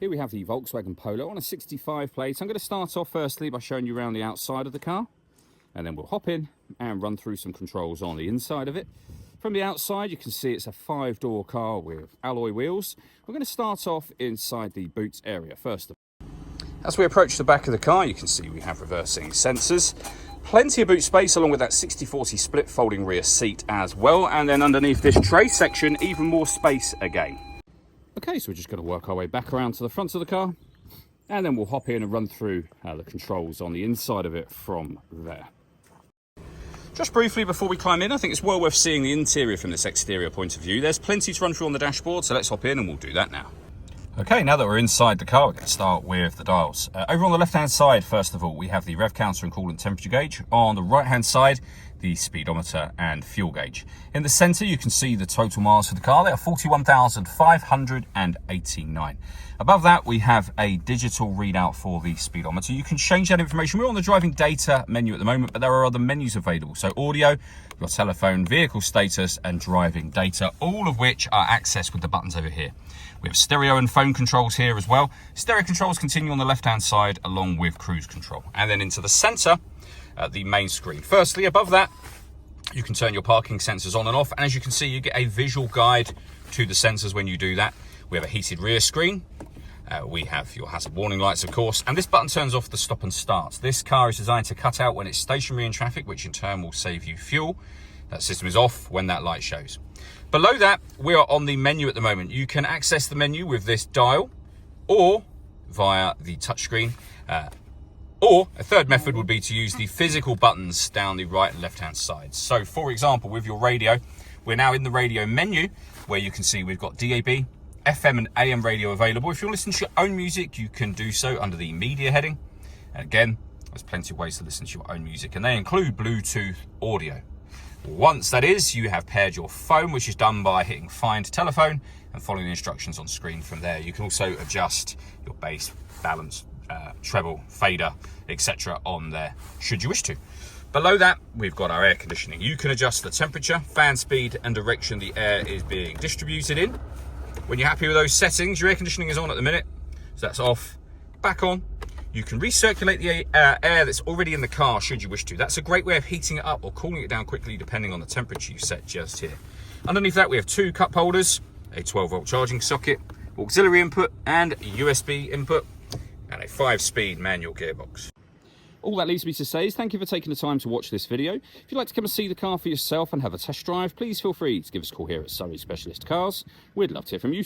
Here we have the Volkswagen Polo on a 65 plate. I'm going to start off firstly by showing you around the outside of the car, and then we'll hop in and run through some controls on the inside of it. From the outside, you can see it's a 5-door car with alloy wheels. We're going to start off inside the boot area first. As we approach the back of the car, you can see we have reversing sensors. Plenty of boot space along with that 60/40 split folding rear seat as well. And then underneath this tray section, even more space again. Okay, so we're just going to work our way back around to the front of the car, and then we'll hop in and run through the controls on the inside of it from there. Just briefly before we climb in, I think it's well worth seeing the interior from this exterior point of view. There's plenty to run through on the dashboard, so let's hop in and we'll do that now. Okay, now that we're inside the car, we're going to start with the dials. Over on the left-hand side, first of all, we have the rev counter and coolant temperature gauge. On the right-hand side, the speedometer and fuel gauge. In the centre, you can see the total miles for the car. They are 41,589. Above that, we have a digital readout for the speedometer. You can change that information. We're on the driving data menu at the moment, but there are other menus available. So audio, your telephone, vehicle status, and driving data, all of which are accessed with the buttons over here. We have stereo and phone controls here as well. Stereo controls continue on the left-hand side along with cruise control. And then into the centre, the main screen. Firstly, above that, you can turn your parking sensors on and off. And as you can see, you get a visual guide to the sensors when you do that. We have a heated rear screen. We have your hazard warning lights, of course. And this button turns off the stop and start. This car is designed to cut out when it's stationary in traffic, which in turn will save you fuel. That system is off when that light shows. Below that, we are on the menu at the moment. You can access the menu with this dial or via the touchscreen. Or a third method would be to use the physical buttons down the right and left-hand side. So, for example, with your radio, we're now in the radio menu where you can see we've got DAB, FM and AM radio available. If you're listening to your own music, you can do so under the media heading. And again, there's plenty of ways to listen to your own music, and they include Bluetooth audio. Once that is, you have paired your phone, which is done by hitting Find Telephone and following the instructions on screen from there. You can also adjust your bass, balance, treble, fader, etc. on there, should you wish to. Below that, we've got our air conditioning. You can adjust the temperature, fan speed, and direction the air is being distributed in. When you're happy with those settings, your air conditioning is on at the minute, so that's off, back on. You can recirculate the air that's already in the car should you wish to. That's a great way of heating it up or cooling it down quickly depending on the temperature you set just here. Underneath that, we have 2 cup holders, a 12-volt charging socket, auxiliary input and USB input, and a 5-speed manual gearbox. All that leaves me to say is thank you for taking the time to watch this video. If you'd like to come and see the car for yourself and have a test drive, please feel free to give us a call here at Surrey Specialist Cars. We'd love to hear from you.